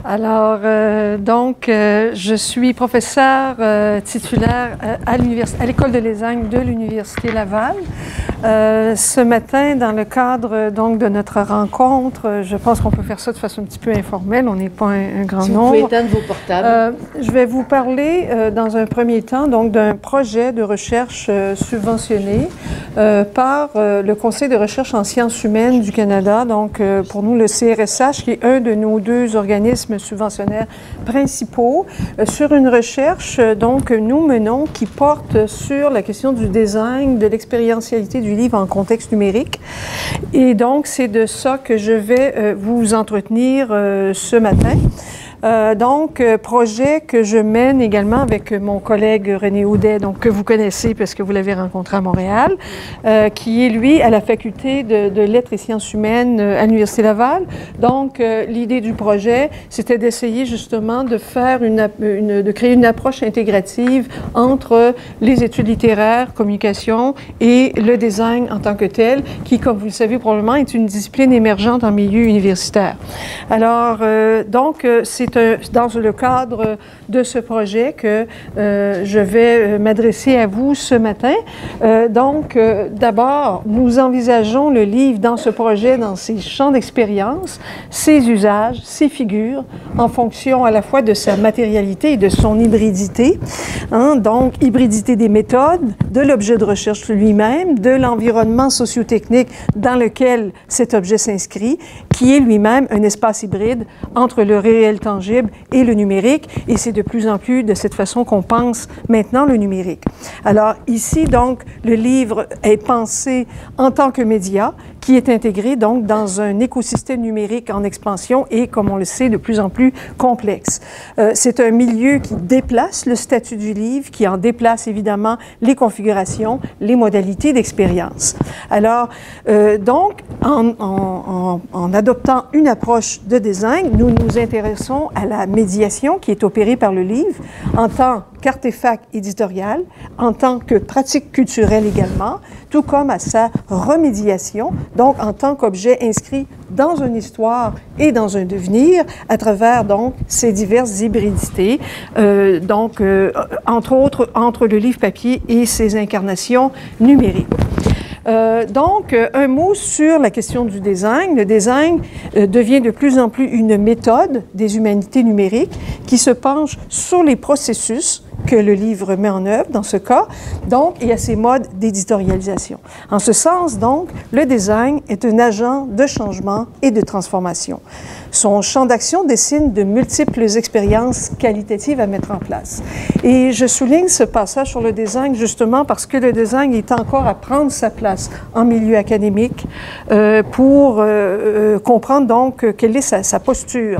Alors, je suis professeure titulaire à l'École de design de l'Université Laval. Ce matin, dans le cadre de notre rencontre, je pense qu'on peut faire ça de façon un petit peu informelle, on n'est pas un grand si nombre. Vous pouvez éteindre vos portables. Je vais vous parler dans un premier temps d'un projet de recherche subventionné par le Conseil de recherche en sciences humaines du Canada, donc pour nous le CRSH, qui est un de nos deux organismes subventionnaires principaux, sur une recherche que nous menons qui porte sur la question du design, de l'expérientialité du livre en contexte numérique. Et donc, c'est de ça que je vais vous entretenir ce matin. Projet que je mène également avec mon collègue René Audet, que vous connaissez parce que vous l'avez rencontré à Montréal, qui est, lui, à la faculté de lettres et sciences humaines à l'Université Laval. Donc, l'idée du projet, c'était d'essayer justement de faire de créer une approche intégrative entre les études littéraires, communication et le design en tant que tel, qui, comme vous le savez probablement, est une discipline émergente en milieu universitaire. Alors, c'est dans le cadre de ce projet que je vais m'adresser à vous ce matin. D'abord, nous envisageons le livre dans ce projet, dans ses champs d'expérience, ses usages, ses figures, en fonction à la fois de sa matérialité et de son hybridité. Donc, hybridité des méthodes, de l'objet de recherche lui-même, de l'environnement socio-technique dans lequel cet objet s'inscrit, qui est lui-même un espace hybride entre le réel tangible et le numérique, et c'est de plus en plus de cette façon qu'on pense maintenant le numérique. Alors ici, donc, le livre est pensé en tant que média qui est intégré donc dans un écosystème numérique en expansion et, comme on le sait, de plus en plus complexe. C'est un milieu qui déplace le statut du livre, qui en déplace évidemment les configurations, les modalités d'expérience. Alors, en adoptant une approche de design, nous nous intéressons à la médiation qui est opérée par le livre en tant qu'artefact éditorial, en tant que pratique culturelle également, tout comme à sa remédiation, donc en tant qu'objet inscrit dans une histoire et dans un devenir, à travers donc ces diverses hybridités, entre autres entre le livre papier et ses incarnations numériques. Un mot sur la question du design. Le design devient de plus en plus une méthode des humanités numériques qui se penche sur les processus que le livre met en œuvre, dans ce cas, et à ses modes d'éditorialisation. En ce sens, donc, le design est un agent de changement et de transformation. Son champ d'action dessine de multiples expériences qualitatives à mettre en place. Et je souligne ce passage sur le design justement parce que le design est encore à prendre sa place en milieu académique pour comprendre donc quelle est sa posture.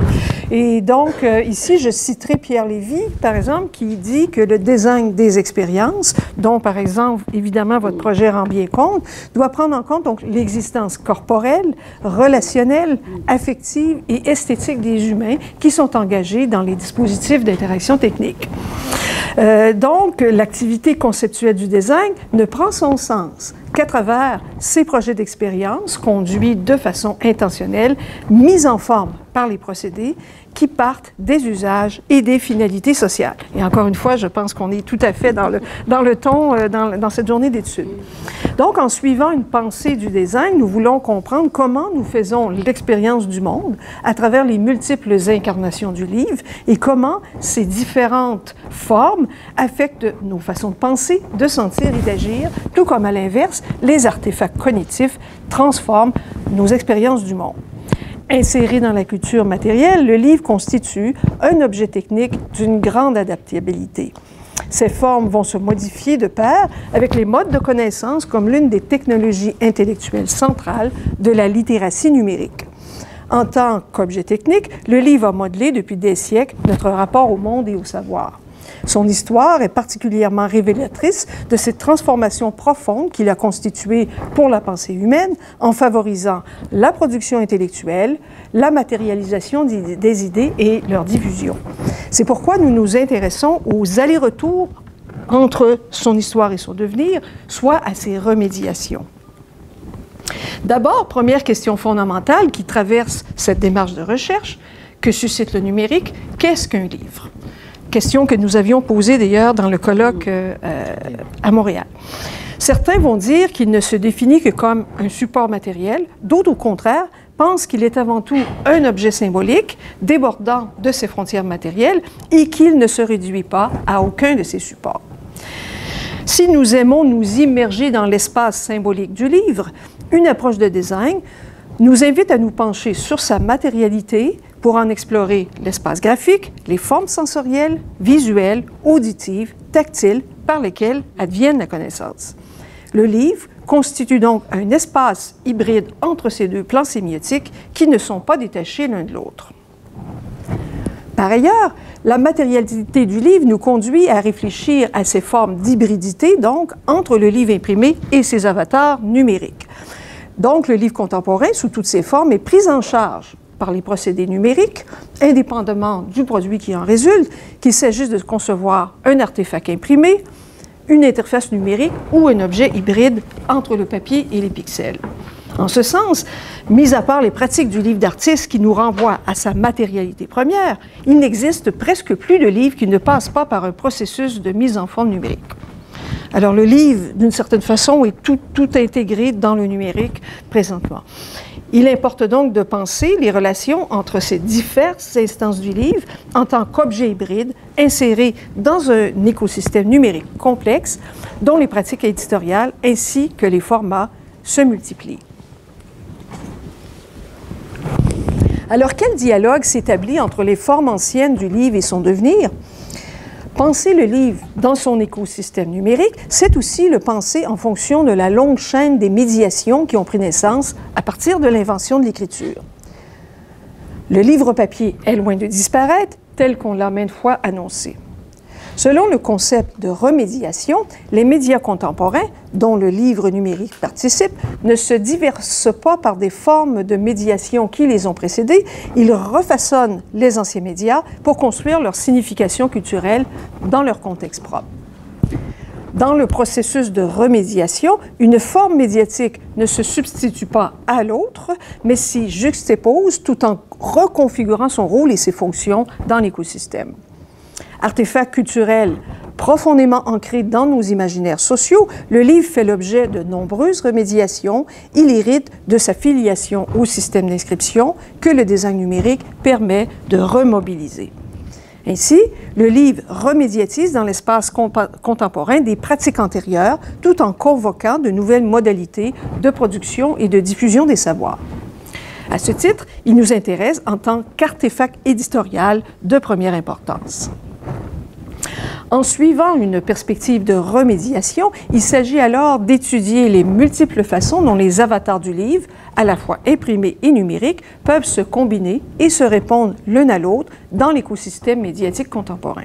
Et donc, ici, je citerai Pierre Lévy, par exemple, qui dit que le design des expériences, dont, par exemple, évidemment, votre projet rend bien compte, doit prendre en compte donc l'existence corporelle, relationnelle, affective et esthétique des humains qui sont engagés dans les dispositifs d'interaction technique. L'activité conceptuelle du design ne prend son sens qu'à travers ces projets d'expérience conduits de façon intentionnelle, mis en forme par les procédés qui partent des usages et des finalités sociales. Et encore une fois, je pense qu'on est tout à fait dans le ton dans cette journée d'études. Donc, en suivant une pensée du design, nous voulons comprendre comment nous faisons l'expérience du monde à travers les multiples incarnations du livre et comment ces différentes formes affectent nos façons de penser, de sentir et d'agir, tout comme à l'inverse, les artefacts cognitifs transforment nos expériences du monde. Inséré dans la culture matérielle, le livre constitue un objet technique d'une grande adaptabilité. Ces formes vont se modifier de pair avec les modes de connaissance comme l'une des technologies intellectuelles centrales de la littératie numérique. En tant qu'objet technique, le livre a modelé depuis des siècles notre rapport au monde et au savoir. Son histoire est particulièrement révélatrice de cette transformation profonde qu'il a constituée pour la pensée humaine en favorisant la production intellectuelle, la matérialisation des idées et leur diffusion. C'est pourquoi nous nous intéressons aux allers-retours entre son histoire et son devenir, soit à ses remédiations. D'abord, première question fondamentale qui traverse cette démarche de recherche, Que suscite le numérique? Qu'est-ce qu'un livre? Question que nous avions posée d'ailleurs dans le colloque à Montréal. Certains vont dire qu'il ne se définit que comme un support matériel, d'autres au contraire pensent qu'il est avant tout un objet symbolique débordant de ses frontières matérielles et qu'il ne se réduit pas à aucun de ces supports. Si nous aimons nous immerger dans l'espace symbolique du livre, une approche de design nous invite à nous pencher sur sa matérialité pour en explorer l'espace graphique, les formes sensorielles, visuelles, auditives, tactiles par lesquelles advienne la connaissance. Le livre constitue donc un espace hybride entre ces deux plans sémiotiques qui ne sont pas détachés l'un de l'autre. Par ailleurs, la matérialité du livre nous conduit à réfléchir à ces formes d'hybridité, donc, entre le livre imprimé et ses avatars numériques. Donc, le livre contemporain, sous toutes ses formes, est pris en charge par les procédés numériques, indépendamment du produit qui en résulte, qu'il s'agisse de concevoir un artefact imprimé, une interface numérique ou un objet hybride entre le papier et les pixels. En ce sens, mis à part les pratiques du livre d'artiste qui nous renvoient à sa matérialité première, il n'existe presque plus de livre qui ne passe pas par un processus de mise en forme numérique. Alors le livre, d'une certaine façon, est tout intégré dans le numérique présentement. Il importe donc de penser les relations entre ces diverses instances du livre en tant qu'objet hybride inséré dans un écosystème numérique complexe dont les pratiques éditoriales ainsi que les formats se multiplient. Alors, quel dialogue s'établit entre les formes anciennes du livre et son devenir? Penser le livre dans son écosystème numérique, c'est aussi le penser en fonction de la longue chaîne des médiations qui ont pris naissance à partir de l'invention de l'écriture. Le livre papier est loin de disparaître, tel qu'on l'a maintes fois annoncé. Selon le concept de remédiation, les médias contemporains, dont le livre numérique participe, ne se diversent pas par des formes de médiation qui les ont précédées, ils refaçonnent les anciens médias pour construire leur signification culturelle dans leur contexte propre. Dans le processus de remédiation, une forme médiatique ne se substitue pas à l'autre, mais s'y juxtapose tout en reconfigurant son rôle et ses fonctions dans l'écosystème. Artefact culturel profondément ancré dans nos imaginaires sociaux, le livre fait l'objet de nombreuses remédiations. Il hérite de sa filiation au système d'inscription que le design numérique permet de remobiliser. Ainsi, le livre remédiatise dans l'espace contemporain des pratiques antérieures tout en convoquant de nouvelles modalités de production et de diffusion des savoirs. À ce titre, il nous intéresse en tant qu'artefact éditorial de première importance. En suivant une perspective de remédiation, il s'agit alors d'étudier les multiples façons dont les avatars du livre, à la fois imprimés et numériques, peuvent se combiner et se répondre l'un à l'autre dans l'écosystème médiatique contemporain.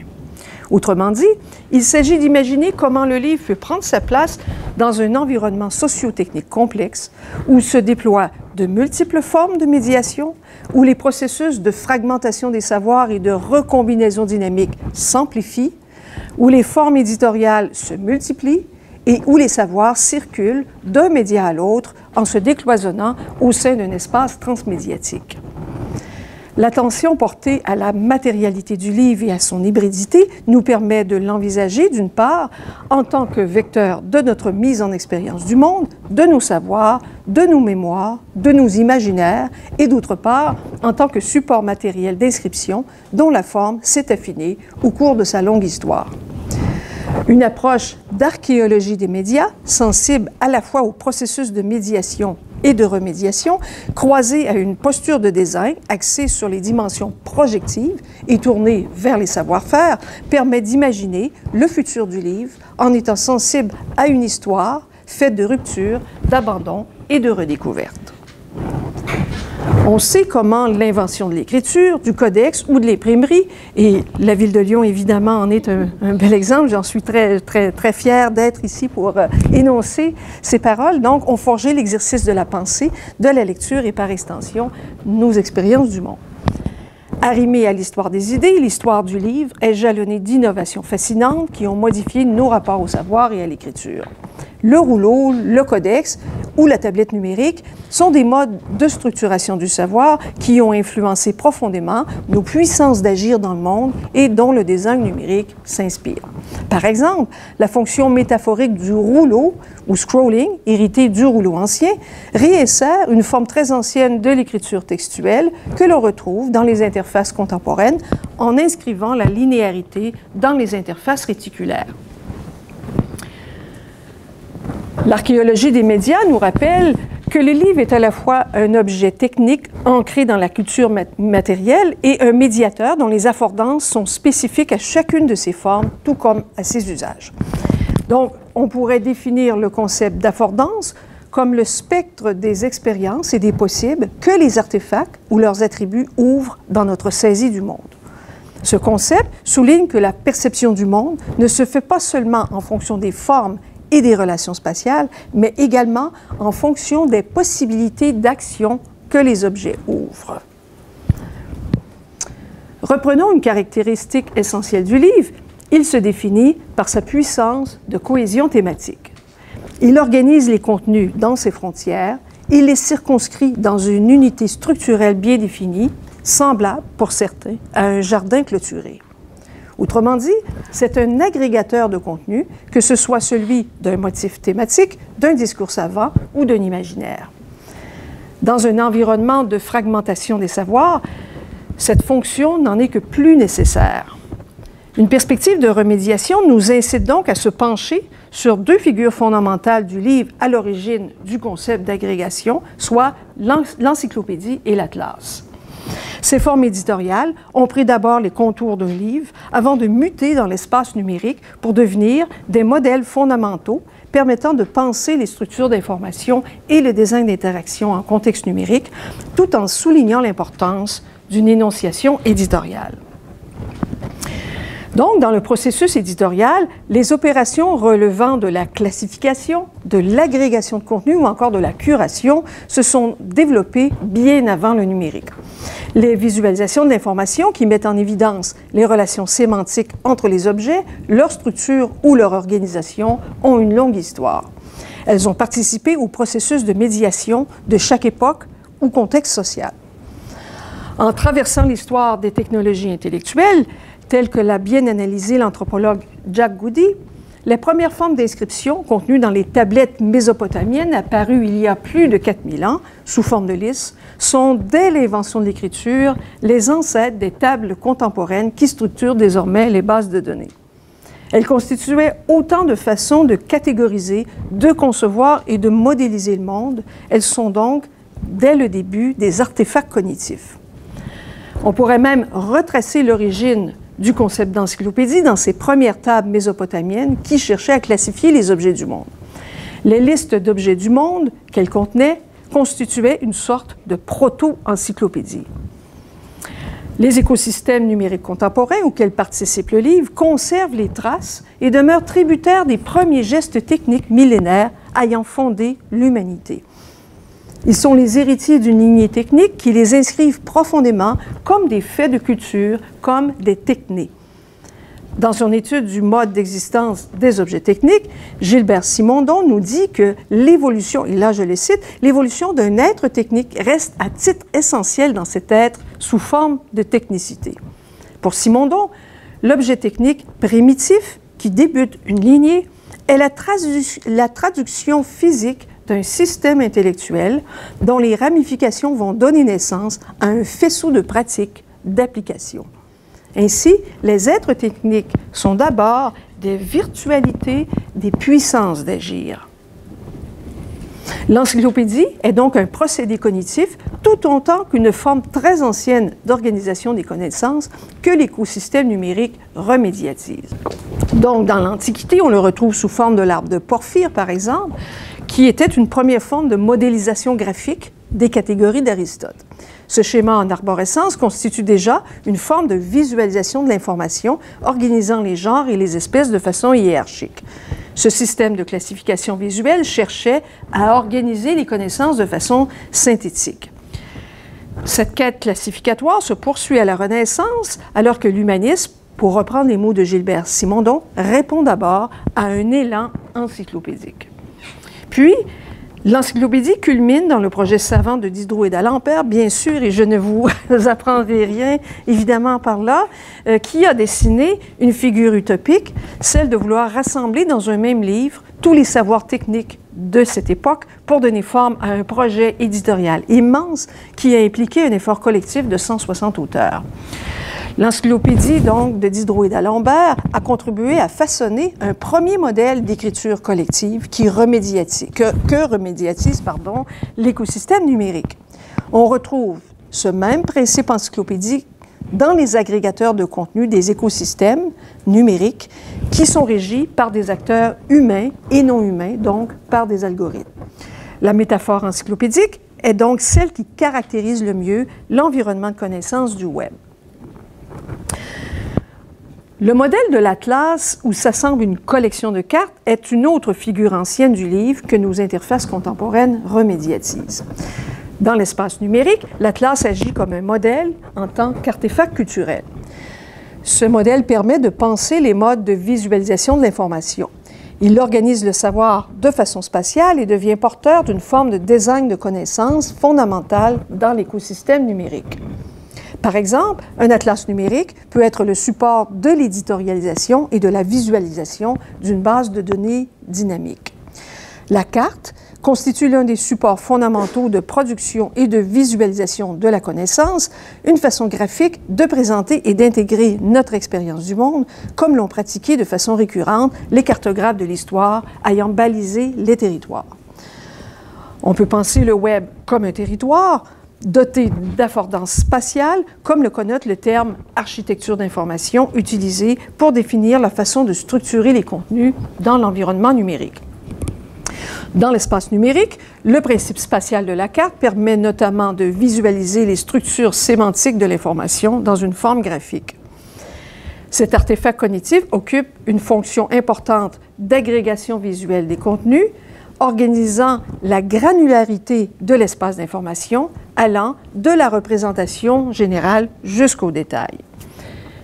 Autrement dit, il s'agit d'imaginer comment le livre peut prendre sa place dans un environnement socio-technique complexe où se déploient de multiples formes de médiation, où les processus de fragmentation des savoirs et de recombinaison dynamique s'amplifient, où les formes éditoriales se multiplient et où les savoirs circulent d'un média à l'autre en se décloisonnant au sein d'un espace transmédiatique. L'attention portée à la matérialité du livre et à son hybridité nous permet de l'envisager, d'une part, en tant que vecteur de notre mise en expérience du monde, de nos savoirs, de nos mémoires, de nos imaginaires, et d'autre part, en tant que support matériel d'inscription dont la forme s'est affinée au cours de sa longue histoire. Une approche d'archéologie des médias, sensible à la fois au processus de médiation et de remédiation, croisée à une posture de design axée sur les dimensions projectives et tournée vers les savoir-faire, permet d'imaginer le futur du livre en étant sensible à une histoire faite de rupture, d'abandon et de redécouverte. On sait comment l'invention de l'écriture, du codex ou de l'imprimerie, et la Ville de Lyon, évidemment, en est un bel exemple. J'en suis très fière d'être ici pour énoncer ces paroles. Donc, ont forgé l'exercice de la pensée, de la lecture et, par extension, nos expériences du monde. Arrimée à l'histoire des idées, l'histoire du livre est jalonnée d'innovations fascinantes qui ont modifié nos rapports au savoir et à l'écriture. Le rouleau, le codex ou la tablette numérique sont des modes de structuration du savoir qui ont influencé profondément nos puissances d'agir dans le monde et dont le design numérique s'inspire. Par exemple, la fonction métaphorique du rouleau ou scrolling, hérité du rouleau ancien, réinsère une forme très ancienne de l'écriture textuelle que l'on retrouve dans les interfaces contemporaines en inscrivant la linéarité dans les interfaces réticulaires. L'archéologie des médias nous rappelle que le livre est à la fois un objet technique ancré dans la culture matérielle et un médiateur dont les affordances sont spécifiques à chacune de ses formes, tout comme à ses usages. Donc, on pourrait définir le concept d'affordance comme le spectre des expériences et des possibles que les artefacts ou leurs attributs ouvrent dans notre saisie du monde. Ce concept souligne que la perception du monde ne se fait pas seulement en fonction des formes et des relations spatiales, mais également en fonction des possibilités d'action que les objets ouvrent. Reprenons une caractéristique essentielle du livre. Il se définit par sa puissance de cohésion thématique. Il organise les contenus dans ses frontières, il les circonscrit dans une unité structurelle bien définie, semblable, pour certains, à un jardin clôturé. Autrement dit, c'est un agrégateur de contenu, que ce soit celui d'un motif thématique, d'un discours savant ou d'un imaginaire. Dans un environnement de fragmentation des savoirs, cette fonction n'en est que plus nécessaire. Une perspective de remédiation nous incite donc à se pencher sur deux figures fondamentales du livre à l'origine du concept d'agrégation, soit l'encyclopédie et l'atlas. Ces formes éditoriales ont pris d'abord les contours d'un livre avant de muter dans l'espace numérique pour devenir des modèles fondamentaux permettant de penser les structures d'information et le design d'interaction en contexte numérique, tout en soulignant l'importance d'une énonciation éditoriale. Donc, dans le processus éditorial, les opérations relevant de la classification, de l'agrégation de contenu ou encore de la curation se sont développées bien avant le numérique. Les visualisations de l'information qui mettent en évidence les relations sémantiques entre les objets, leur structure ou leur organisation ont une longue histoire. Elles ont participé au processus de médiation de chaque époque ou contexte social. En traversant l'histoire des technologies intellectuelles, telle que l'a bien analysé l'anthropologue Jack Goody, les premières formes d'inscription contenues dans les tablettes mésopotamiennes apparues il y a plus de 4000 ans, sous forme de lys, sont, dès l'invention de l'écriture, les ancêtres des tables contemporaines qui structurent désormais les bases de données. Elles constituaient autant de façons de catégoriser, de concevoir et de modéliser le monde. Elles sont donc, dès le début, des artefacts cognitifs. On pourrait même retracer l'origine du concept d'encyclopédie dans ces premières tables mésopotamiennes qui cherchaient à classifier les objets du monde. Les listes d'objets du monde qu'elles contenaient constituaient une sorte de proto-encyclopédie. Les écosystèmes numériques contemporains auxquels participe le livre conservent les traces et demeurent tributaires des premiers gestes techniques millénaires ayant fondé l'humanité. Ils sont les héritiers d'une lignée technique qui les inscrivent profondément comme des faits de culture, comme des technées. Dans son étude du mode d'existence des objets techniques, Gilbert Simondon nous dit que l'évolution, et là je le cite, l'évolution d'un être technique reste à titre essentiel dans cet être sous forme de technicité. Pour Simondon, l'objet technique primitif qui débute une lignée est la traduction physique d'un système intellectuel dont les ramifications vont donner naissance à un faisceau de pratiques, d'applications. Ainsi, les êtres techniques sont d'abord des virtualités des puissances d'agir. L'encyclopédie est donc un procédé cognitif tout autant qu'une forme très ancienne d'organisation des connaissances que l'écosystème numérique remédiatise. Donc, dans l'Antiquité, on le retrouve sous forme de l'arbre de Porphyre, par exemple, qui était une première forme de modélisation graphique des catégories d'Aristote. Ce schéma en arborescence constitue déjà une forme de visualisation de l'information, organisant les genres et les espèces de façon hiérarchique. Ce système de classification visuelle cherchait à organiser les connaissances de façon synthétique. Cette quête classificatoire se poursuit à la Renaissance, alors que l'humanisme, pour reprendre les mots de Gilbert Simondon, répond d'abord à un élan encyclopédique. Puis, L'encyclopédie culmine dans le projet savant de Diderot et d'Alembert, bien sûr, et je ne vous apprendrai rien, évidemment, par là, qui a dessiné une figure utopique, celle de vouloir rassembler dans un même livre tous les savoirs techniques de cette époque pour donner forme à un projet éditorial immense qui a impliqué un effort collectif de 160 auteurs. L'encyclopédie, donc, de Diderot et d'Alembert a contribué à façonner un premier modèle d'écriture collective que remédiatise l'écosystème numérique. On retrouve ce même principe encyclopédique dans les agrégateurs de contenu des écosystèmes numériques qui sont régis par des acteurs humains et non humains, donc par des algorithmes. La métaphore encyclopédique est donc celle qui caractérise le mieux l'environnement de connaissance du web. Le modèle de l'atlas, où s'assemble une collection de cartes, est une autre figure ancienne du livre que nos interfaces contemporaines remédiatisent. Dans l'espace numérique, l'atlas agit comme un modèle en tant qu'artefact culturel. Ce modèle permet de penser les modes de visualisation de l'information. Il organise le savoir de façon spatiale et devient porteur d'une forme de design de connaissances fondamentale dans l'écosystème numérique. Par exemple, un atlas numérique peut être le support de l'éditorialisation et de la visualisation d'une base de données dynamique. La carte constitue l'un des supports fondamentaux de production et de visualisation de la connaissance, une façon graphique de présenter et d'intégrer notre expérience du monde, comme l'ont pratiqué de façon récurrente les cartographes de l'histoire ayant balisé les territoires. On peut penser le web comme un territoire, doté d'affordance spatiale, comme le connote le terme architecture d'information utilisé pour définir la façon de structurer les contenus dans l'environnement numérique. Dans l'espace numérique, le principe spatial de la carte permet notamment de visualiser les structures sémantiques de l'information dans une forme graphique. Cet artefact cognitif occupe une fonction importante d'agrégation visuelle des contenus, organisant la granularité de l'espace d'information, allant de la représentation générale jusqu'au détail.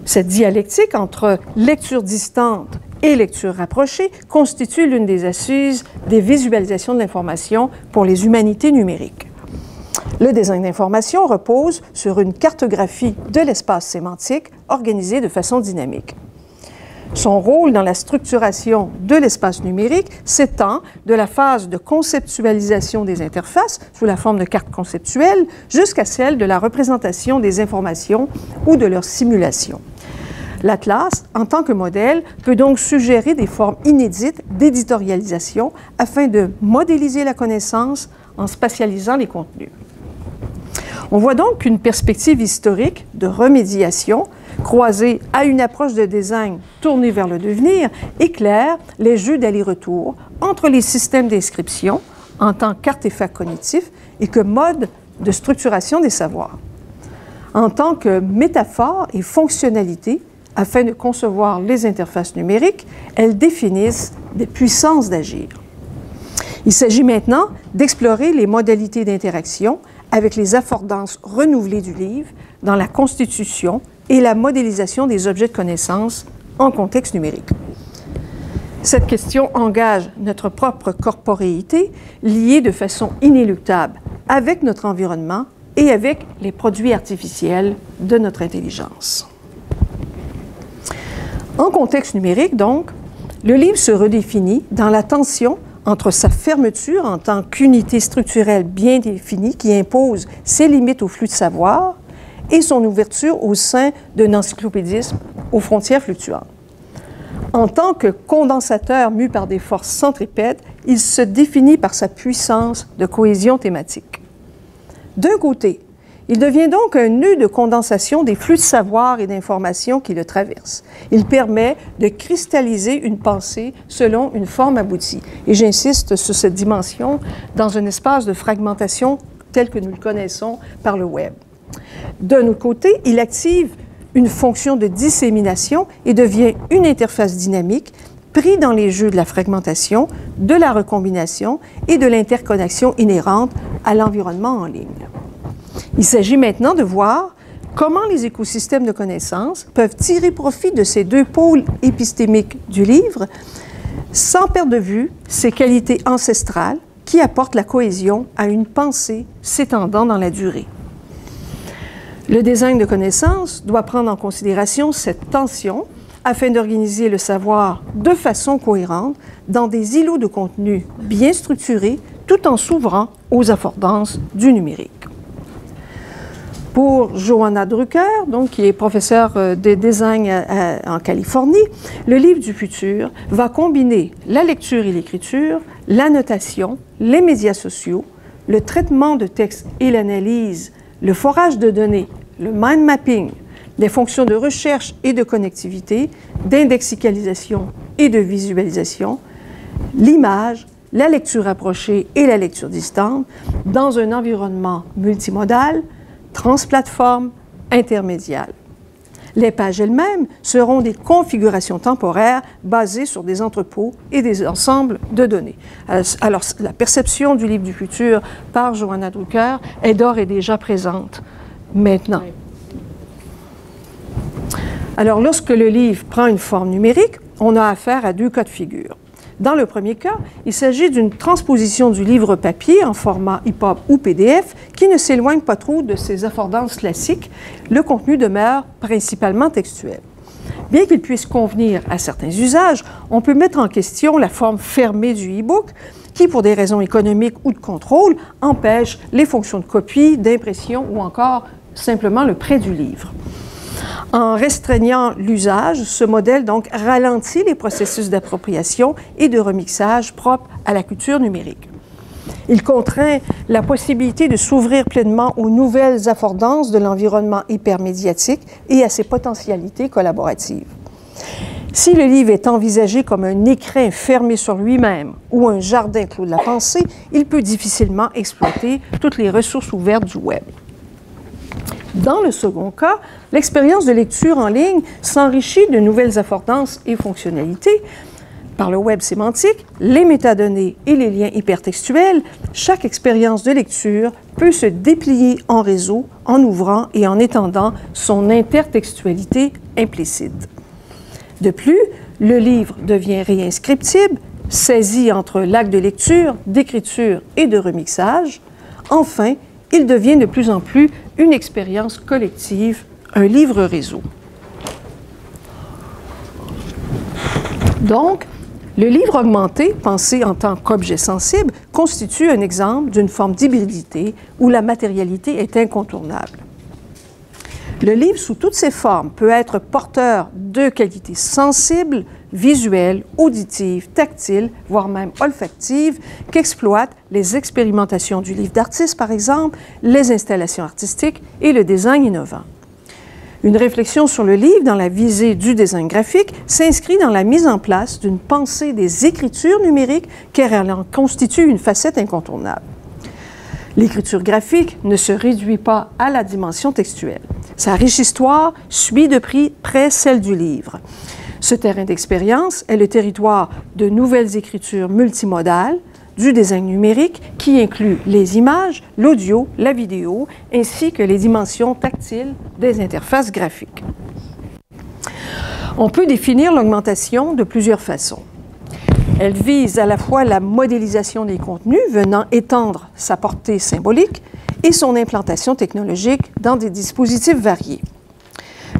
Cette dialectique entre lecture distante et lecture rapprochée constitue l'une des assises des visualisations de l'information pour les humanités numériques. Le design d'information repose sur une cartographie de l'espace sémantique organisée de façon dynamique. Son rôle dans la structuration de l'espace numérique s'étend de la phase de conceptualisation des interfaces sous la forme de cartes conceptuelles jusqu'à celle de la représentation des informations ou de leur simulation. L'atlas, en tant que modèle, peut donc suggérer des formes inédites d'éditorialisation afin de modéliser la connaissance en spatialisant les contenus. On voit donc qu'une perspective historique de remédiation croisée à une approche de design tournée vers le devenir éclaire les jeux d'aller-retour entre les systèmes d'inscription en tant qu'artefact cognitif et que mode de structuration des savoirs. En tant que métaphore et fonctionnalité, afin de concevoir les interfaces numériques, elles définissent des puissances d'agir. Il s'agit maintenant d'explorer les modalités d'interaction avec les affordances renouvelées du livre dans la constitution et la modélisation des objets de connaissance en contexte numérique. Cette question engage notre propre corporéité liée de façon inéluctable avec notre environnement et avec les produits artificiels de notre intelligence. En contexte numérique, donc, le livre se redéfinit dans la tension entre sa fermeture en tant qu'unité structurelle bien définie qui impose ses limites au flux de savoir et son ouverture au sein d'un encyclopédisme aux frontières fluctuantes. En tant que condensateur mu par des forces centripètes, il se définit par sa puissance de cohésion thématique. D'un côté, il devient donc un nœud de condensation des flux de savoir et d'informations qui le traversent. Il permet de cristalliser une pensée selon une forme aboutie. Et j'insiste sur cette dimension dans un espace de fragmentation tel que nous le connaissons par le web. D'un autre côté, il active une fonction de dissémination et devient une interface dynamique pris dans les jeux de la fragmentation, de la recombination et de l'interconnexion inhérente à l'environnement en ligne. Il s'agit maintenant de voir comment les écosystèmes de connaissances peuvent tirer profit de ces deux pôles épistémiques du livre sans perdre de vue ses qualités ancestrales qui apporte la cohésion à une pensée s'étendant dans la durée. Le design de connaissance doit prendre en considération cette tension afin d'organiser le savoir de façon cohérente dans des îlots de contenu bien structurés tout en s'ouvrant aux affordances du numérique. Pour Johanna Drucker, donc, qui est professeure de design en Californie, le livre du futur va combiner la lecture et l'écriture, l'annotation, les médias sociaux, le traitement de texte et l'analyse, le forage de données, le mind mapping, les fonctions de recherche et de connectivité, d'indexicalisation et de visualisation, l'image, la lecture rapprochée et la lecture distante dans un environnement multimodal, transplateforme, intermédial. Les pages elles-mêmes seront des configurations temporaires basées sur des entrepôts et des ensembles de données. Alors, la perception du livre du futur par Johanna Drucker est d'ores et déjà présente maintenant. Alors, lorsque le livre prend une forme numérique, on a affaire à deux cas de figure. Dans le premier cas, il s'agit d'une transposition du livre papier en format EPUB ou PDF qui ne s'éloigne pas trop de ses affordances classiques. Le contenu demeure principalement textuel. Bien qu'il puisse convenir à certains usages, on peut mettre en question la forme fermée du e-book qui, pour des raisons économiques ou de contrôle, empêche les fonctions de copie, d'impression ou encore simplement le prêt du livre. En restreignant l'usage, ce modèle donc ralentit les processus d'appropriation et de remixage propres à la culture numérique. Il contraint la possibilité de s'ouvrir pleinement aux nouvelles affordances de l'environnement hypermédiatique et à ses potentialités collaboratives. Si le livre est envisagé comme un écrin fermé sur lui-même ou un jardin clos de la pensée, il peut difficilement exploiter toutes les ressources ouvertes du web. Dans le second cas, l'expérience de lecture en ligne s'enrichit de nouvelles affordances et fonctionnalités. Par le web sémantique, les métadonnées et les liens hypertextuels, chaque expérience de lecture peut se déplier en réseau en ouvrant et en étendant son intertextualité implicite. De plus, le livre devient réinscriptible, saisi entre l'acte de lecture, d'écriture et de remixage. Enfin, il devient de plus en plus une expérience collective, un livre réseau. Donc, le livre augmenté, pensé en tant qu'objet sensible, constitue un exemple d'une forme d'hybridité où la matérialité est incontournable. Le livre, sous toutes ses formes, peut être porteur de qualités sensibles, visuelles, auditives, tactiles, voire même olfactives, qu'exploitent les expérimentations du livre d'artiste, par exemple, les installations artistiques et le design innovant. Une réflexion sur le livre dans la visée du design graphique s'inscrit dans la mise en place d'une pensée des écritures numériques car elle en constitue une facette incontournable. L'écriture graphique ne se réduit pas à la dimension textuelle. Sa riche histoire suit de près celle du livre. Ce terrain d'expérience est le territoire de nouvelles écritures multimodales, du design numérique qui inclut les images, l'audio, la vidéo, ainsi que les dimensions tactiles des interfaces graphiques. On peut définir l'augmentation de plusieurs façons. Elle vise à la fois la modélisation des contenus venant étendre sa portée symbolique et son implantation technologique dans des dispositifs variés.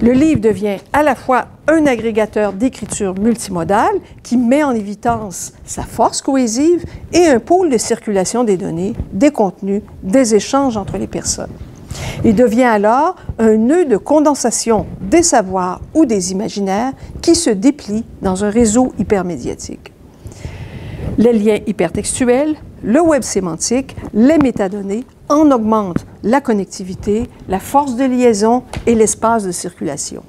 Le livre devient à la fois un agrégateur d'écriture multimodale qui met en évidence sa force cohésive et un pôle de circulation des données, des contenus, des échanges entre les personnes. Il devient alors un nœud de condensation des savoirs ou des imaginaires qui se déplient dans un réseau hypermédiatique. Les liens hypertextuels, le web sémantique, les métadonnées en augmentent la connectivité, la force de liaison et l'espace de circulation.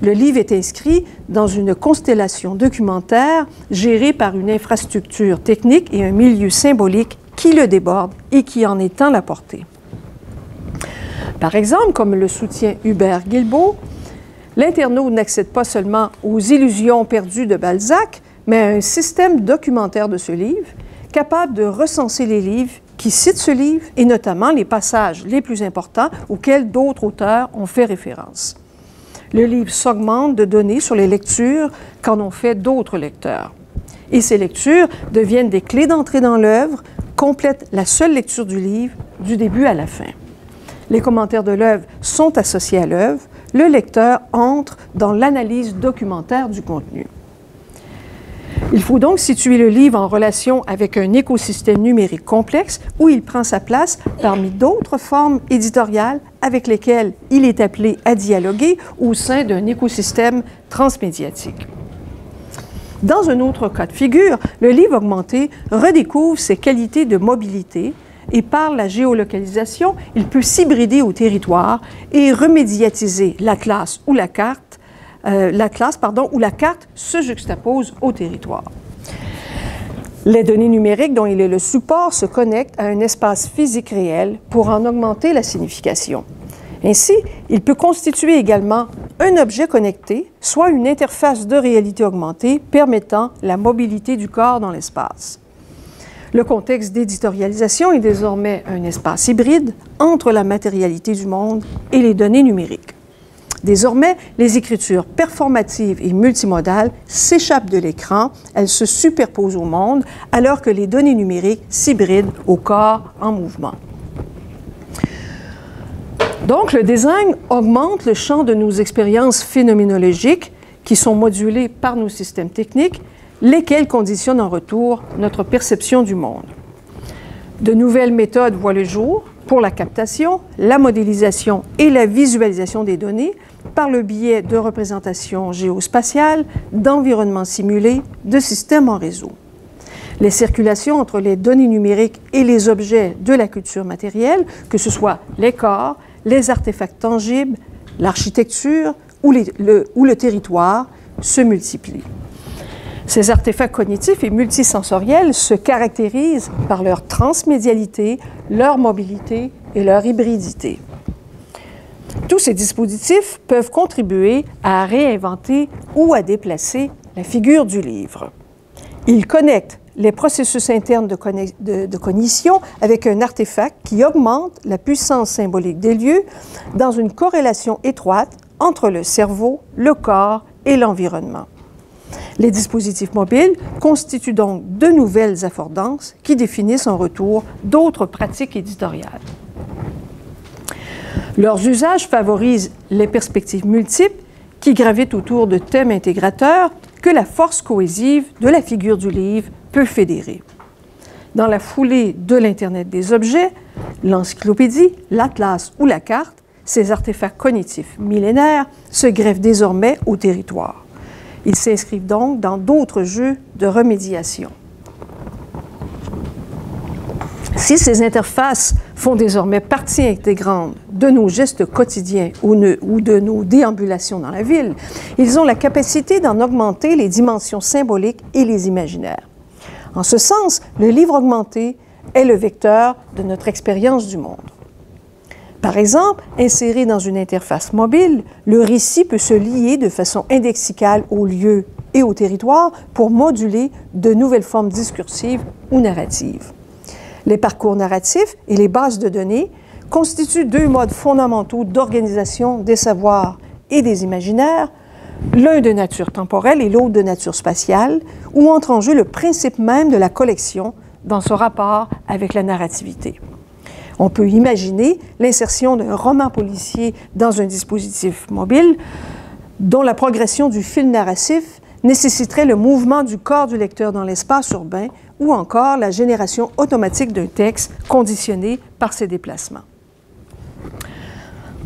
Le livre est inscrit dans une constellation documentaire gérée par une infrastructure technique et un milieu symbolique qui le déborde et qui en étend la portée. Par exemple, comme le soutient Hubert Guilbeault, l'internaute n'accède pas seulement aux illusions perdues de Balzac, mais à un système documentaire de ce livre, capable de recenser les livres qui citent ce livre et notamment les passages les plus importants auxquels d'autres auteurs ont fait référence. Le livre s'augmente de données sur les lectures qu'en ont fait d'autres lecteurs. Et ces lectures deviennent des clés d'entrée dans l'œuvre, complètent la seule lecture du livre, du début à la fin. Les commentaires de l'œuvre sont associés à l'œuvre. Le lecteur entre dans l'analyse documentaire du contenu. Il faut donc situer le livre en relation avec un écosystème numérique complexe où il prend sa place parmi d'autres formes éditoriales avec lesquelles il est appelé à dialoguer au sein d'un écosystème transmédiatique. Dans un autre cas de figure, le livre augmenté redécouvre ses qualités de mobilité et par la géolocalisation, il peut s'hybrider au territoire et remédiatiser l'atlas ou la carte, où la carte se juxtapose au territoire. Les données numériques dont il est le support se connectent à un espace physique réel pour en augmenter la signification. Ainsi, il peut constituer également un objet connecté, soit une interface de réalité augmentée permettant la mobilité du corps dans l'espace. Le contexte d'éditorialisation est désormais un espace hybride entre la matérialité du monde et les données numériques. Désormais, les écritures performatives et multimodales s'échappent de l'écran, elles se superposent au monde, alors que les données numériques s'hybrident au corps en mouvement. Donc, le design augmente le champ de nos expériences phénoménologiques qui sont modulées par nos systèmes techniques, lesquels conditionnent en retour notre perception du monde. De nouvelles méthodes voient le jour pour la captation, la modélisation et la visualisation des données par le biais de représentations géospatiales, d'environnements simulés, de systèmes en réseau. Les circulations entre les données numériques et les objets de la culture matérielle, que ce soit les corps, les artefacts tangibles, l'architecture ou le territoire, se multiplient. Ces artefacts cognitifs et multisensoriels se caractérisent par leur transmédialité, leur mobilité et leur hybridité. Tous ces dispositifs peuvent contribuer à réinventer ou à déplacer la figure du livre. Ils connectent les processus internes de cognition avec un artefact qui augmente la puissance symbolique des lieux dans une corrélation étroite entre le cerveau, le corps et l'environnement. Les dispositifs mobiles constituent donc de nouvelles affordances qui définissent en retour d'autres pratiques éditoriales. Leurs usages favorisent les perspectives multiples qui gravitent autour de thèmes intégrateurs que la force cohésive de la figure du livre peut fédérer. Dans la foulée de l'Internet des objets, l'encyclopédie, l'atlas ou la carte, ces artefacts cognitifs millénaires se greffent désormais au territoire. Ils s'inscrivent donc dans d'autres jeux de remédiation. Si ces interfaces font désormais partie intégrante de nos gestes quotidiens ou de nos déambulations dans la ville, ils ont la capacité d'en augmenter les dimensions symboliques et les imaginaires. En ce sens, le livre augmenté est le vecteur de notre expérience du monde. Par exemple, inséré dans une interface mobile, le récit peut se lier de façon indexicale au lieu et au territoire pour moduler de nouvelles formes discursives ou narratives. Les parcours narratifs et les bases de données constituent deux modes fondamentaux d'organisation des savoirs et des imaginaires, l'un de nature temporelle et l'autre de nature spatiale, où entre en jeu le principe même de la collection dans son rapport avec la narrativité. On peut imaginer l'insertion d'un roman policier dans un dispositif mobile dont la progression du fil narratif nécessiterait le mouvement du corps du lecteur dans l'espace urbain ou encore la génération automatique d'un texte conditionné par ses déplacements.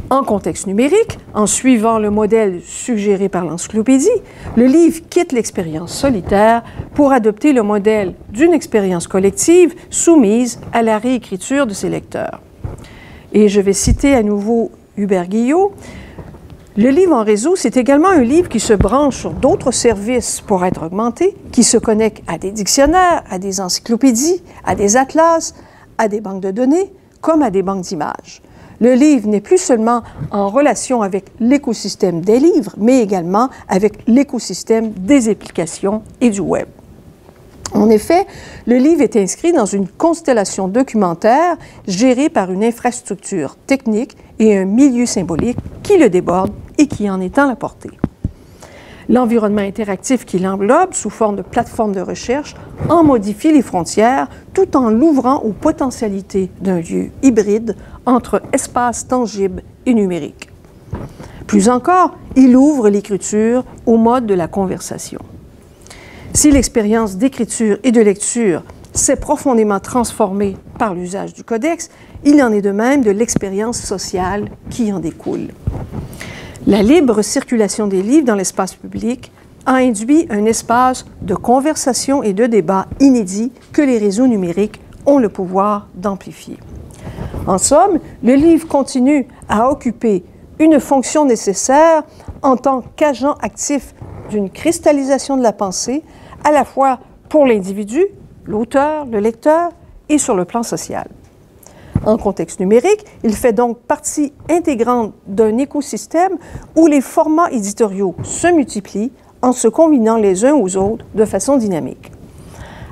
En contexte numérique, en suivant le modèle suggéré par l'encyclopédie, le livre quitte l'expérience solitaire pour adopter le modèle d'une expérience collective soumise à la réécriture de ses lecteurs. Et je vais citer à nouveau Hubert Guillot. Le livre en réseau, c'est également un livre qui se branche sur d'autres services pour être augmenté, qui se connecte à des dictionnaires, à des encyclopédies, à des atlas, à des banques de données, comme à des banques d'images. Le livre n'est plus seulement en relation avec l'écosystème des livres, mais également avec l'écosystème des applications et du web. En effet, le livre est inscrit dans une constellation documentaire gérée par une infrastructure technique et un milieu symbolique qui le déborde et qui en étend la portée. L'environnement interactif qui l'englobe sous forme de plateforme de recherche en modifie les frontières tout en l'ouvrant aux potentialités d'un lieu hybride entre espace tangible et numérique. Plus encore, il ouvre l'écriture au mode de la conversation. Si l'expérience d'écriture et de lecture s'est profondément transformée par l'usage du codex, il en est de même de l'expérience sociale qui en découle. La libre circulation des livres dans l'espace public a induit un espace de conversation et de débat inédit que les réseaux numériques ont le pouvoir d'amplifier. En somme, le livre continue à occuper une fonction nécessaire en tant qu'agent actif d'une cristallisation de la pensée, à la fois pour l'individu, l'auteur, le lecteur, et sur le plan social. En contexte numérique, il fait donc partie intégrante d'un écosystème où les formats éditoriaux se multiplient en se combinant les uns aux autres de façon dynamique.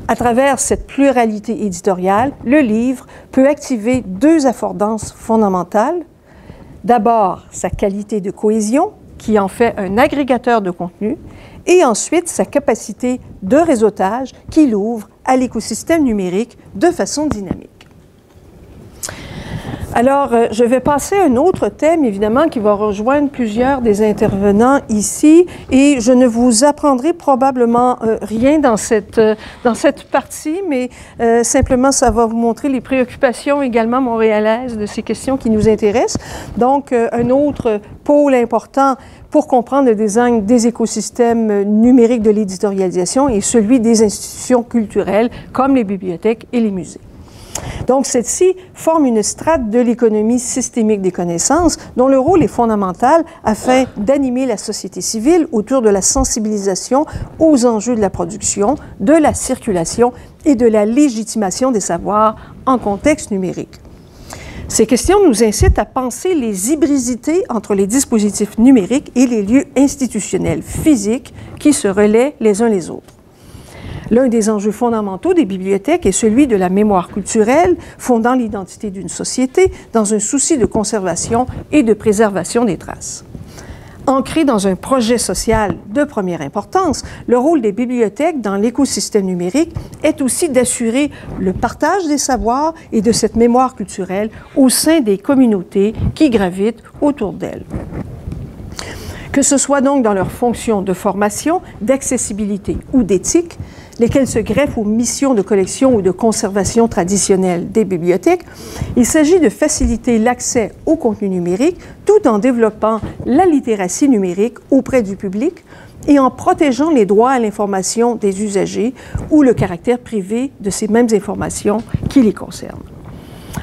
À travers cette pluralité éditoriale, le livre peut activer deux affordances fondamentales. D'abord, sa qualité de cohésion, qui en fait un agrégateur de contenu, et ensuite sa capacité de réseautage qui l'ouvre à l'écosystème numérique de façon dynamique. Alors, je vais passer à un autre thème, évidemment, qui va rejoindre plusieurs des intervenants ici, et je ne vous apprendrai probablement rien dans cette partie, mais simplement, ça va vous montrer les préoccupations également montréalaises de ces questions qui nous intéressent. Donc, un autre pôle important pour comprendre le design des écosystèmes numériques de l'éditorialisation est celui des institutions culturelles, comme les bibliothèques et les musées. Donc, celle-ci forme une strate de l'économie systémique des connaissances dont le rôle est fondamental afin d'animer la société civile autour de la sensibilisation aux enjeux de la production, de la circulation et de la légitimation des savoirs en contexte numérique. Ces questions nous incitent à penser les hybridités entre les dispositifs numériques et les lieux institutionnels physiques qui se relaient les uns les autres. L'un des enjeux fondamentaux des bibliothèques est celui de la mémoire culturelle, fondant l'identité d'une société dans un souci de conservation et de préservation des traces. Ancré dans un projet social de première importance, le rôle des bibliothèques dans l'écosystème numérique est aussi d'assurer le partage des savoirs et de cette mémoire culturelle au sein des communautés qui gravitent autour d'elles. Que ce soit donc dans leur fonction de formation, d'accessibilité ou d'éthique, lesquelles se greffent aux missions de collection ou de conservation traditionnelles des bibliothèques, il s'agit de faciliter l'accès au contenu numérique tout en développant la littératie numérique auprès du public et en protégeant les droits à l'information des usagers ou le caractère privé de ces mêmes informations qui les concernent.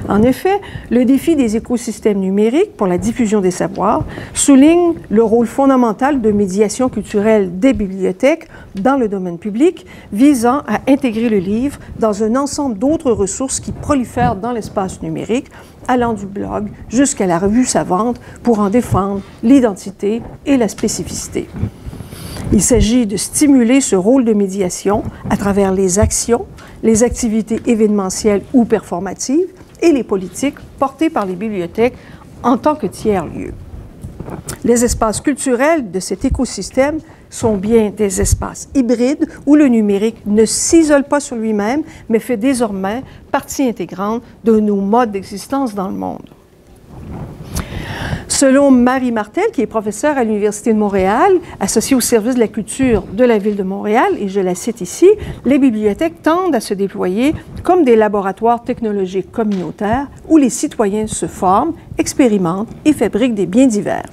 En effet, le défi des écosystèmes numériques pour la diffusion des savoirs souligne le rôle fondamental de médiation culturelle des bibliothèques dans le domaine public, visant à intégrer le livre dans un ensemble d'autres ressources qui prolifèrent dans l'espace numérique, allant du blog jusqu'à la revue savante pour en défendre l'identité et la spécificité. Il s'agit de stimuler ce rôle de médiation à travers les actions, les activités événementielles ou performatives, et les politiques portées par les bibliothèques en tant que tiers-lieux. Les espaces culturels de cet écosystème sont bien des espaces hybrides où le numérique ne s'isole pas sur lui-même, mais fait désormais partie intégrante de nos modes d'existence dans le monde. Selon Marie Martel, qui est professeure à l'Université de Montréal, associée au service de la culture de la Ville de Montréal, et je la cite ici, les bibliothèques tendent à se déployer comme des laboratoires technologiques communautaires où les citoyens se forment, expérimentent et fabriquent des biens divers.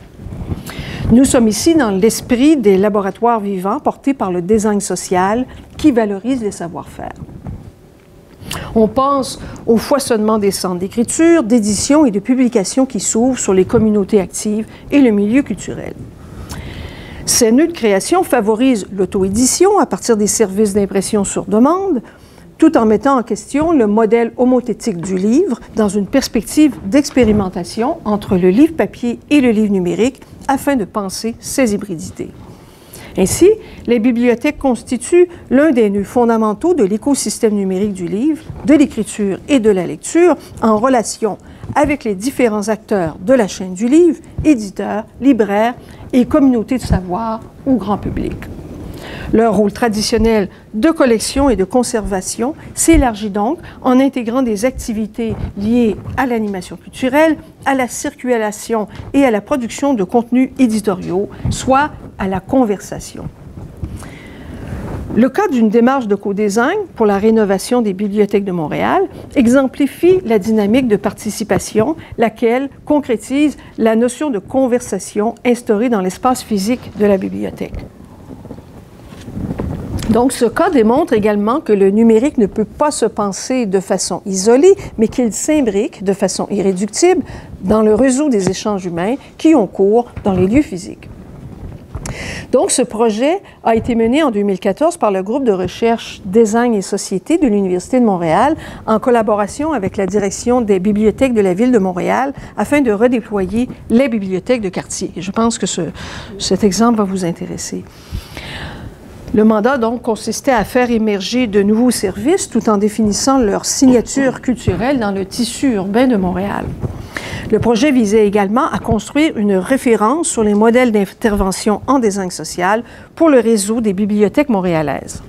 Nous sommes ici dans l'esprit des laboratoires vivants portés par le design social qui valorise les savoir-faire. On pense au foisonnement des centres d'écriture, d'édition et de publication qui s'ouvrent sur les communautés actives et le milieu culturel. Ces nœuds de création favorisent l'auto-édition à partir des services d'impression sur demande, tout en mettant en question le modèle homothétique du livre dans une perspective d'expérimentation entre le livre papier et le livre numérique afin de penser ces hybridités. Ainsi, les bibliothèques constituent l'un des nœuds fondamentaux de l'écosystème numérique du livre, de l'écriture et de la lecture, en relation avec les différents acteurs de la chaîne du livre, éditeurs, libraires et communautés de savoir au grand public. Leur rôle traditionnel de collection et de conservation s'élargit donc en intégrant des activités liées à l'animation culturelle, à la circulation et à la production de contenus éditoriaux, soit à la conversation. Le cas d'une démarche de co-design pour la rénovation des bibliothèques de Montréal exemplifie la dynamique de participation, laquelle concrétise la notion de conversation instaurée dans l'espace physique de la bibliothèque. Donc, ce cas démontre également que le numérique ne peut pas se penser de façon isolée, mais qu'il s'imbrique de façon irréductible dans le réseau des échanges humains qui ont cours dans les lieux physiques. Donc, ce projet a été mené en 2014 par le groupe de recherche Design et Société de l'Université de Montréal en collaboration avec la direction des bibliothèques de la Ville de Montréal afin de redéployer les bibliothèques de quartier. Et je pense que cet exemple va vous intéresser. Le mandat, donc, consistait à faire émerger de nouveaux services tout en définissant leur signature culturelle dans le tissu urbain de Montréal. Le projet visait également à construire une référence sur les modèles d'intervention en design social pour le réseau des bibliothèques montréalaises.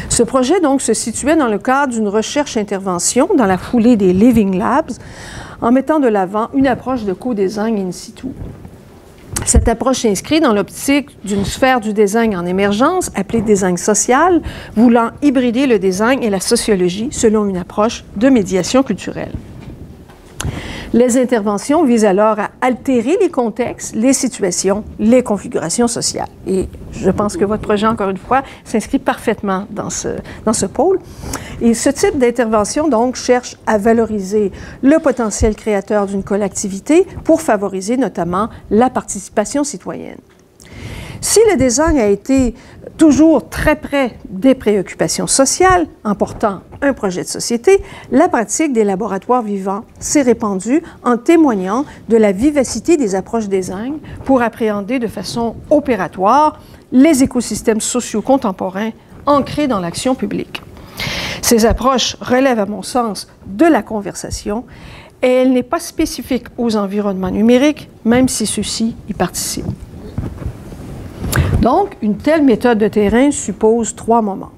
Ce projet, donc, se situait dans le cadre d'une recherche-intervention dans la foulée des Living Labs, en mettant de l'avant une approche de co-design in situ. Cette approche s'inscrit dans l'optique d'une sphère du design en émergence, appelée design social, voulant hybrider le design et la sociologie selon une approche de médiation culturelle. Les interventions visent alors à altérer les contextes, les situations, les configurations sociales. Et je pense que votre projet, encore une fois, s'inscrit parfaitement dans ce pôle. Et ce type d'intervention, donc, cherche à valoriser le potentiel créateur d'une collectivité pour favoriser notamment la participation citoyenne. Si le design a été toujours très près des préoccupations sociales en portant un projet de société, la pratique des laboratoires vivants s'est répandue en témoignant de la vivacité des approches design pour appréhender de façon opératoire les écosystèmes sociaux contemporains ancrés dans l'action publique. Ces approches relèvent, à mon sens, de la conversation et elle n'est pas spécifique aux environnements numériques, même si ceux-ci y participent. Donc, une telle méthode de terrain suppose 3 moments.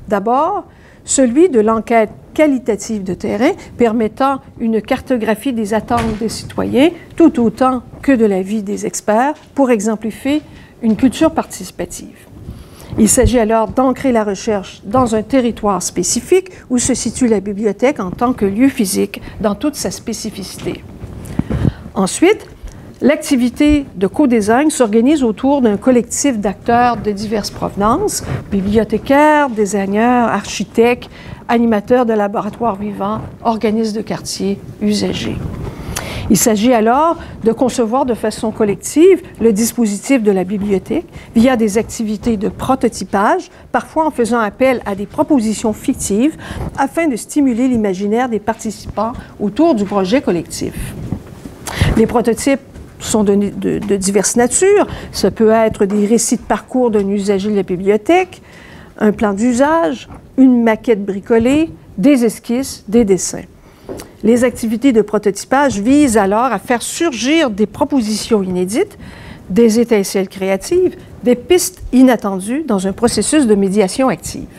D'abord, celui de l'enquête qualitative de terrain permettant une cartographie des attentes des citoyens tout autant que de la vie des experts pour exemplifier une culture participative. Il s'agit alors d'ancrer la recherche dans un territoire spécifique où se situe la bibliothèque en tant que lieu physique dans toute sa spécificité. Ensuite, l'activité de co-design s'organise autour d'un collectif d'acteurs de diverses provenances, bibliothécaires, designers, architectes, animateurs de laboratoires vivants, organismes de quartier, usagers. Il s'agit alors de concevoir de façon collective le dispositif de la bibliothèque via des activités de prototypage, parfois en faisant appel à des propositions fictives afin de stimuler l'imaginaire des participants autour du projet collectif. Les prototypes sont de diverses natures. Ça peut être des récits de parcours d'un usager de la bibliothèque, un plan d'usage, une maquette bricolée, des esquisses, des dessins. Les activités de prototypage visent alors à faire surgir des propositions inédites, des étincelles créatives, des pistes inattendues dans un processus de médiation active.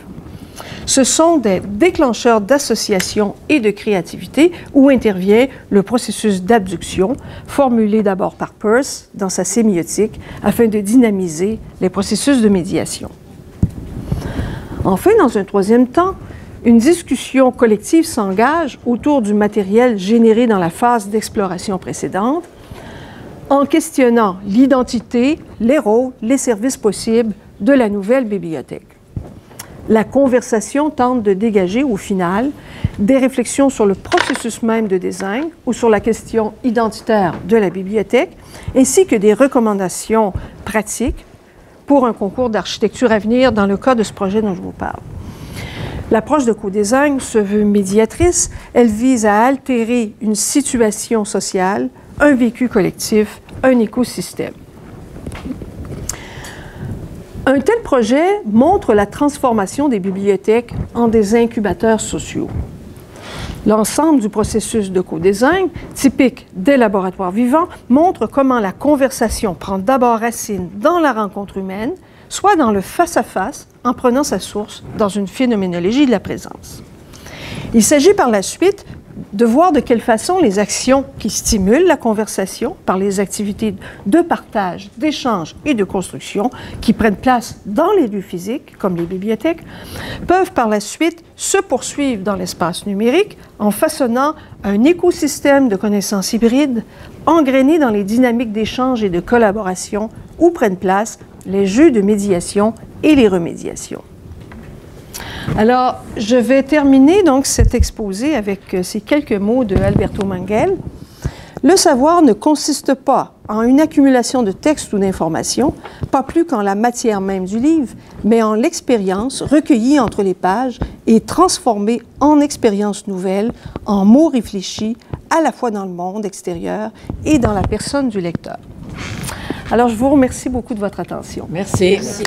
Ce sont des déclencheurs d'association et de créativité où intervient le processus d'abduction, formulé d'abord par Peirce dans sa sémiotique, afin de dynamiser les processus de médiation. Enfin, dans un troisième temps, une discussion collective s'engage autour du matériel généré dans la phase d'exploration précédente, en questionnant l'identité, les rôles, les services possibles de la nouvelle bibliothèque. La conversation tente de dégager, au final, des réflexions sur le processus même de design ou sur la question identitaire de la bibliothèque, ainsi que des recommandations pratiques pour un concours d'architecture à venir dans le cas de ce projet dont je vous parle. L'approche de co-design se veut médiatrice. Elle vise à altérer une situation sociale, un vécu collectif, un écosystème. Un tel projet montre la transformation des bibliothèques en des incubateurs sociaux. L'ensemble du processus de co-design, typique des laboratoires vivants, montre comment la conversation prend d'abord racine dans la rencontre humaine, soit dans le face-à-face, en prenant sa source dans une phénoménologie de la présence. Il s'agit par la suite de voir de quelle façon les actions qui stimulent la conversation par les activités de partage, d'échange et de construction qui prennent place dans les lieux physiques, comme les bibliothèques, peuvent par la suite se poursuivre dans l'espace numérique en façonnant un écosystème de connaissances hybrides engrainé dans les dynamiques d'échange et de collaboration où prennent place les jeux de médiation et les remédiations. Alors, je vais terminer donc cet exposé avec ces quelques mots de Alberto Manguel. Le savoir ne consiste pas en une accumulation de textes ou d'informations, pas plus qu'en la matière même du livre, mais en l'expérience recueillie entre les pages et transformée en expérience nouvelle, en mots réfléchis, à la fois dans le monde extérieur et dans la personne du lecteur. Alors, je vous remercie beaucoup de votre attention. Merci. Merci.